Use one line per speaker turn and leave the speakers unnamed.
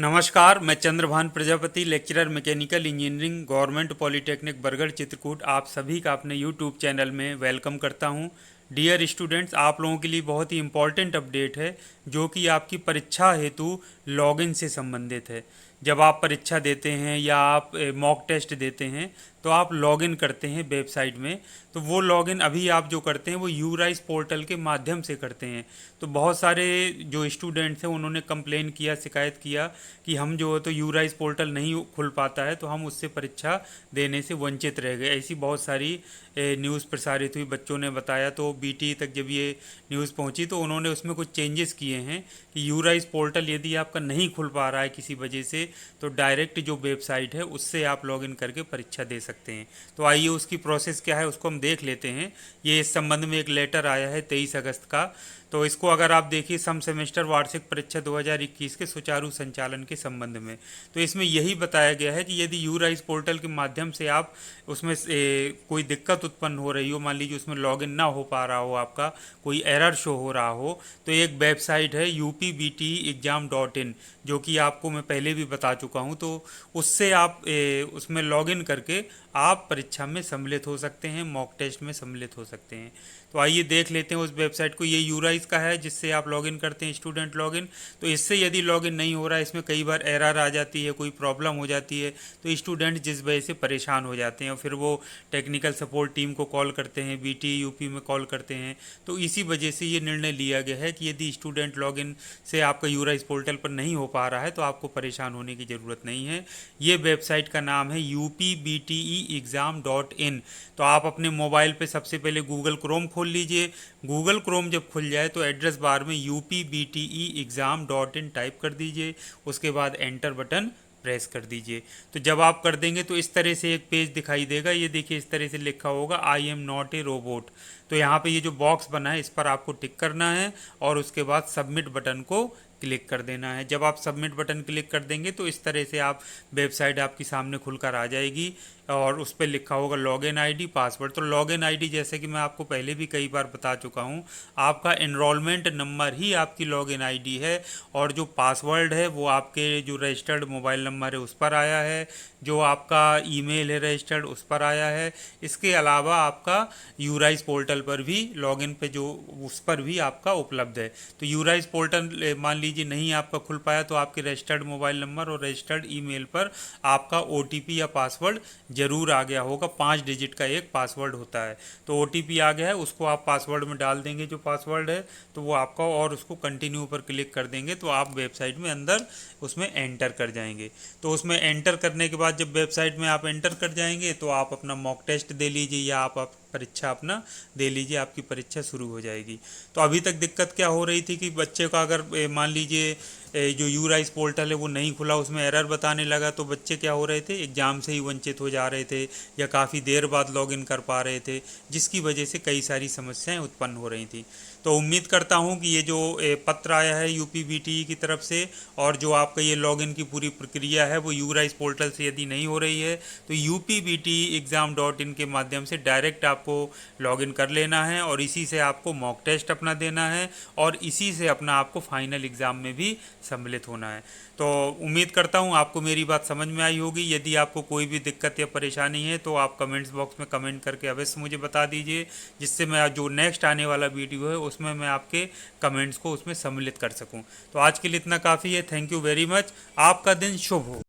नमस्कार, मैं Chandrabhan Prajapati, lecturer mechanical engineering, government polytechnic Bargarh Chitrakoot, आप सभी का अपने यूट्यूब चैनल में वेलकम करता हूं। डियर स्टूडेंट्स, आप लोगों के लिए बहुत ही इम्पॉर्टेंट अपडेट है जो कि आपकी परीक्षा हेतु लॉगिन से संबंधित है। जब आप परीक्षा देते हैं या आप मॉक टेस्ट देते हैं तो आप लॉगिन करते हैं वेबसाइट में, तो वो लॉगिन अभी आप जो करते हैं वो यूराइस पोर्टल के माध्यम से करते हैं। तो बहुत सारे जो स्टूडेंट्स हैं उन्होंने कंप्लेन किया, शिकायत किया कि हम जो है तो यूराइस पोर्टल नहीं खुल पाता है, तो हम उससे परीक्षा देने से वंचित रह गए। ऐसी बहुत सारी न्यूज़ प्रसारित हुई, बच्चों ने बताया। तो बीटी तक जब ये न्यूज़ पहुंची तो उन्होंने उसमें कुछ चेंजेस किए हैं कि यूराइस पोर्टल यदि आपका नहीं खुल पा रहा है किसी वजह से, तो डायरेक्ट जो वेबसाइट है उससे आप लॉगिन करके परीक्षा दे सकते हैं। तो आइए उसकी प्रोसेस क्या है उसको हम देख लेते हैं। ये इस संबंध में एक लेटर आया है 23 अगस्त का। तो इसको अगर आप देखिए, सम सेमेस्टर वार्षिक परीक्षा 2021 के सुचारू संचालन के संबंध में, तो इसमें यही बताया गया है कि यदि यूराइस पोर्टल के माध्यम से आप उसमें कोई दिक्कत उत्पन्न हो रही हो, मान लीजिए उसमें लॉगिन ना हो पा रहा हो, आपका कोई एरर शो हो रहा हो, तो एक वेबसाइट है upbteexam.in, जो कि आपको मैं पहले भी बता चुका हूं। तो उससे आप उसमें लॉगिन करके आप परीक्षा में सम्मिलित हो सकते हैं, मॉक टेस्ट में सम्मिलित हो सकते हैं। तो आइए देख लेते हैं उस वेबसाइट को। ये यूराइस का है जिससे आप लॉगिन करते हैं, स्टूडेंट लॉगिन। तो इससे यदि लॉगिन नहीं हो रहा है, इसमें कई बार एरर आ जाती है, कोई प्रॉब्लम हो जाती है, तो स्टूडेंट जिस वजह से परेशान हो जाते हैं और फिर वो टेक्निकल सपोर्ट टीम को कॉल करते हैं, बीटी यूपी में कॉल करते हैं। तो इसी वजह से ये निर्णय लिया गया है कि यदि स्टूडेंट लॉगिन से आपका यूराइस पोर्टल पर नहीं हो पा रहा है तो आपको परेशान होने की ज़रूरत नहीं है। ये वेबसाइट का नाम है upbteexam.in। तो आप अपने मोबाइल पे सबसे पहले गूगल क्रोम खोल लीजिए। गूगल क्रोम जब खुल जाए तो एड्रेस बार में upbteexam.in टाइप कर दीजिए, उसके बाद एंटर बटन प्रेस कर दीजिए। तो जब आप कर देंगे तो इस तरह से एक पेज दिखाई देगा। ये देखिए, इस तरह से लिखा होगा I am not a robot. तो यहाँ पे ये जो बॉक्स बना है इस पर आपको टिक करना है और उसके बाद सबमिट बटन को क्लिक कर देना है। जब आप सबमिट बटन क्लिक कर देंगे तो इस तरह से आप वेबसाइट आपकी सामने खुलकर आ जाएगी और उस पर लिखा होगा लॉगिन आईडी, पासवर्ड। तो लॉगिन आईडी जैसे कि मैं आपको पहले भी कई बार बता चुका हूं, आपका एनरोलमेंट नंबर ही आपकी लॉगिन आईडी है, और जो पासवर्ड है वो आपके जो रजिस्टर्ड मोबाइल नंबर है उस पर आया है, जो आपका ईमेल है रजिस्टर्ड उस पर आया है। इसके अलावा आपका यूराइस पोर्टल पर भी लॉगिन पे जो उस पर भी आपका उपलब्ध है। तो यूराइस पोर्टल मान लीजिए नहीं आपका खुल पाया तो आपके रजिस्टर्ड मोबाइल नंबर और रजिस्टर्ड ईमेल पर आपका ओटीपी या पासवर्ड जरूर आ गया होगा। 5 डिजिट का एक पासवर्ड होता है। तो ओटीपी आ गया है, उसको आप पासवर्ड में डाल देंगे जो पासवर्ड है, तो वो आपका, और उसको कंटिन्यू पर क्लिक कर देंगे तो आप वेबसाइट में अंदर उसमें एंटर कर जाएंगे। तो उसमें एंटर करने के बाद जब वेबसाइट में आप एंटर कर जाएंगे तो आप अपना मॉक टेस्ट दे लीजिए या आप परीक्षा अपना दे लीजिए, आपकी परीक्षा शुरू हो जाएगी। तो अभी तक दिक्कत क्या हो रही थी कि बच्चे का अगर मान लीजिए जो यूराइस पोर्टल है वो नहीं खुला, उसमें एरर बताने लगा, तो बच्चे क्या हो रहे थे, एग्ज़ाम से ही वंचित हो जा रहे थे या काफ़ी देर बाद लॉगिन कर पा रहे थे, जिसकी वजह से कई सारी समस्याएं उत्पन्न हो रही थी। तो उम्मीद करता हूं कि ये जो पत्र आया है यूपीबीटी की तरफ से, और जो आपका ये लॉगिन की पूरी प्रक्रिया है वो यूराइस पोर्टल से यदि नहीं हो रही है तो upbteexam.in के माध्यम से डायरेक्ट आपको लॉगिन कर लेना है और इसी से आपको मॉक टेस्ट अपना देना है और इसी से अपना आपको फाइनल एग्ज़ाम में भी सम्मिलित होना है। तो उम्मीद करता हूँ आपको मेरी बात समझ में आई होगी। यदि आपको कोई भी दिक्कत या परेशानी है तो आप कमेंट्स बॉक्स में कमेंट करके अवश्य मुझे बता दीजिए, जिससे मैं जो नेक्स्ट आने वाला वीडियो है उसमें मैं आपके कमेंट्स को उसमें सम्मिलित कर सकूँ। तो आज के लिए इतना काफ़ी है। Thank you very much. आपका दिन शुभ हो।